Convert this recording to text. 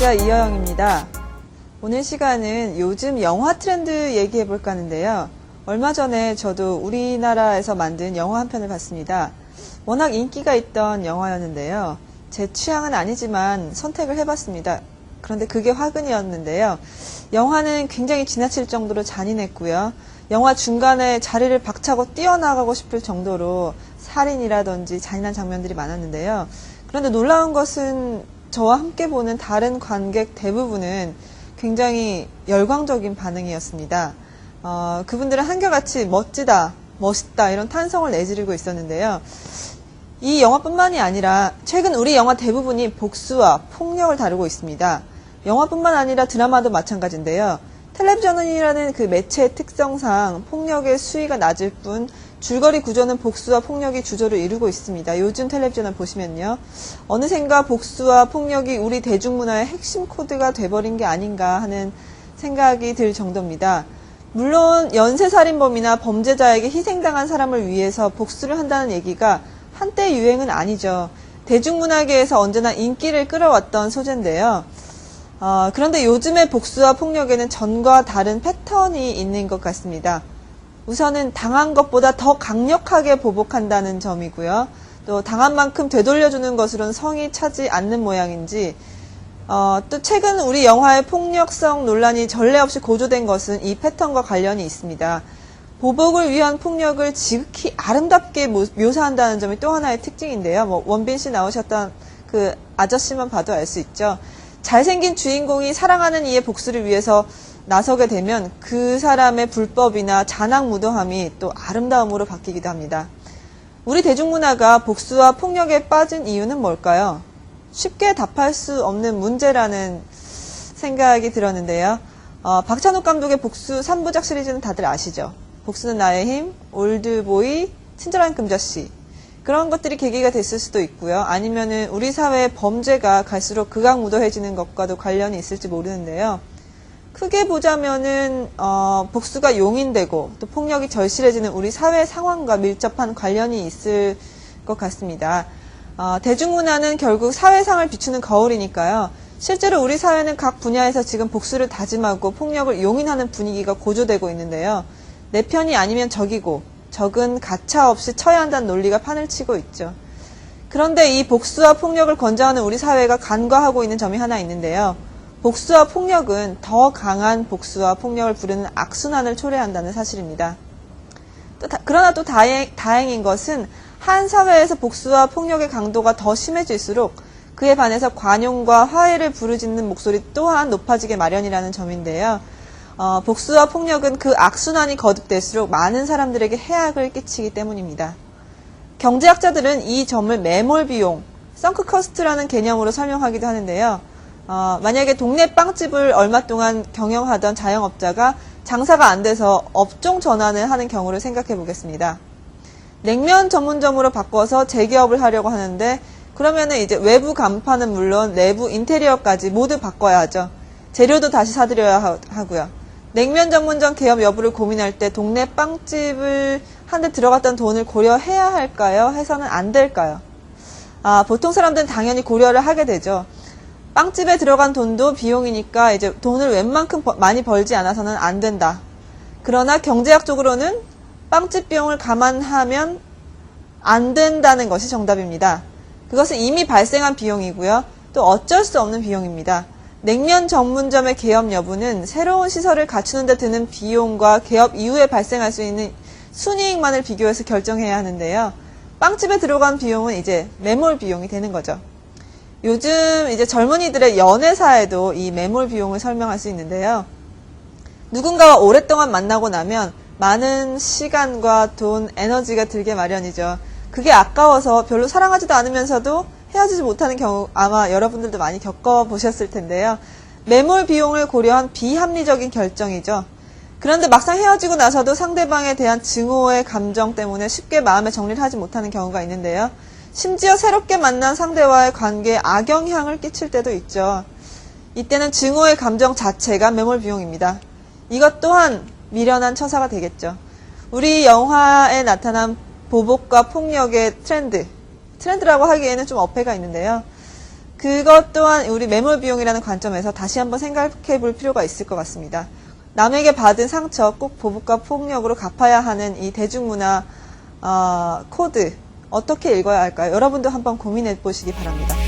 작가 이여영입니다. 오늘 시간은 요즘 영화 트렌드 얘기해볼까 하는데요. 얼마 전에 저도 우리나라에서 만든 영화 한 편을 봤습니다. 워낙 인기가 있던 영화였는데요. 제 취향은 아니지만 선택을 해봤습니다. 그런데 그게 화근이었는데요. 영화는 굉장히 지나칠 정도로 잔인했고요. 영화 중간에 자리를 박차고 뛰어나가고 싶을 정도로 살인이라든지 잔인한 장면들이 많았는데요. 그런데 놀라운 것은 저와 함께 보는 다른 관객 대부분은 굉장히 열광적인 반응이었습니다. 그분들은 한결같이 멋지다, 멋있다 이런 탄성을 내지르고 있었는데요. 이 영화뿐만이 아니라 최근 우리 영화 대부분이 복수와 폭력을 다루고 있습니다. 영화뿐만 아니라 드라마도 마찬가지인데요. 텔레비전이라는 그 매체의 특성상 폭력의 수위가 낮을 뿐 줄거리 구조는 복수와 폭력이 주조를 이루고 있습니다. 요즘 텔레비전을 보시면요. 어느샌가 복수와 폭력이 우리 대중문화의 핵심 코드가 돼버린 게 아닌가 하는 생각이 들 정도입니다. 물론 연쇄살인범이나 범죄자에게 희생당한 사람을 위해서 복수를 한다는 얘기가 한때 유행은 아니죠. 대중문화계에서 언제나 인기를 끌어왔던 소재인데요. 그런데 요즘의 복수와 폭력에는 전과 다른 패턴이 있는 것 같습니다. 우선은 당한 것보다 더 강력하게 보복한다는 점이고요. 또 당한 만큼 되돌려주는 것으로는 성이 차지 않는 모양인지 또 최근 우리 영화의 폭력성 논란이 전례 없이 고조된 것은 이 패턴과 관련이 있습니다. 보복을 위한 폭력을 지극히 아름답게 묘사한다는 점이 또 하나의 특징인데요. 원빈 씨 나오셨던 그 아저씨만 봐도 알 수 있죠. 잘생긴 주인공이 사랑하는 이의 복수를 위해서 나서게 되면 그 사람의 불법이나 잔악무도함이 또 아름다움으로 바뀌기도 합니다. 우리 대중문화가 복수와 폭력에 빠진 이유는 뭘까요? 쉽게 답할 수 없는 문제라는 생각이 들었는데요. 박찬욱 감독의 복수 3부작 시리즈는 다들 아시죠? 복수는 나의 힘, 올드보이, 친절한 금자씨. 그런 것들이 계기가 됐을 수도 있고요. 아니면은 우리 사회의 범죄가 갈수록 극악무도해지는 것과도 관련이 있을지 모르는데요. 크게 보자면은 복수가 용인되고 또 폭력이 절실해지는 우리 사회 상황과 밀접한 관련이 있을 것 같습니다. 대중문화는 결국 사회상을 비추는 거울이니까요. 실제로 우리 사회는 각 분야에서 지금 복수를 다짐하고 폭력을 용인하는 분위기가 고조되고 있는데요. 내 편이 아니면 적이고 적은 가차없이 쳐야 한다는 논리가 판을 치고 있죠. 그런데 이 복수와 폭력을 권장하는 우리 사회가 간과하고 있는 점이 하나 있는데요. 복수와 폭력은 더 강한 복수와 폭력을 부르는 악순환을 초래한다는 사실입니다. 그러나 또 다행인 것은 한 사회에서 복수와 폭력의 강도가 더 심해질수록 그에 반해서 관용과 화해를 부르짖는 목소리 또한 높아지게 마련이라는 점인데요. 복수와 폭력은 그 악순환이 거듭될수록 많은 사람들에게 해악을 끼치기 때문입니다. 경제학자들은 이 점을 매몰 비용, 썬크 커스트라는 개념으로 설명하기도 하는데요. 만약에 동네 빵집을 얼마 동안 경영하던 자영업자가 장사가 안 돼서 업종 전환을 하는 경우를 생각해 보겠습니다. 냉면 전문점으로 바꿔서 재개업을 하려고 하는데 그러면은 이제 외부 간판은 물론 내부 인테리어까지 모두 바꿔야 하죠. 재료도 다시 사들여야 하고요. 냉면 전문점 개업 여부를 고민할 때 동네 빵집을 한 대 들어갔던 돈을 고려해야 할까요? 해서는 안 될까요? 보통 사람들은 당연히 고려를 하게 되죠. 빵집에 들어간 돈도 비용이니까 이제 돈을 웬만큼 많이 벌지 않아서는 안 된다. 그러나 경제학적으로는 빵집 비용을 감안하면 안 된다는 것이 정답입니다. 그것은 이미 발생한 비용이고요. 또 어쩔 수 없는 비용입니다. 냉면 전문점의 개업 여부는 새로운 시설을 갖추는 데 드는 비용과 개업 이후에 발생할 수 있는 순이익만을 비교해서 결정해야 하는데요. 빵집에 들어간 비용은 이제 매몰 비용이 되는 거죠. 요즘 이제 젊은이들의 연애사에도 이 매몰 비용을 설명할 수 있는데요. 누군가와 오랫동안 만나고 나면 많은 시간과 돈, 에너지가 들게 마련이죠. 그게 아까워서 별로 사랑하지도 않으면서도 헤어지지 못하는 경우 아마 여러분들도 많이 겪어보셨을 텐데요. 매몰 비용을 고려한 비합리적인 결정이죠. 그런데 막상 헤어지고 나서도 상대방에 대한 증오의 감정 때문에 쉽게 마음의 정리를 하지 못하는 경우가 있는데요. 심지어 새롭게 만난 상대와의 관계에 악영향을 끼칠 때도 있죠. 이때는 증오의 감정 자체가 매몰 비용입니다. 이것 또한 미련한 처사가 되겠죠. 우리 영화에 나타난 보복과 폭력의 트렌드라고 하기에는 좀 어폐가 있는데요. 그것 또한 우리 매몰 비용이라는 관점에서 다시 한번 생각해 볼 필요가 있을 것 같습니다. 남에게 받은 상처 꼭 보복과 폭력으로 갚아야 하는 이 대중문화 코드 어떻게 읽어야 할까요? 여러분도 한번 고민해 보시기 바랍니다.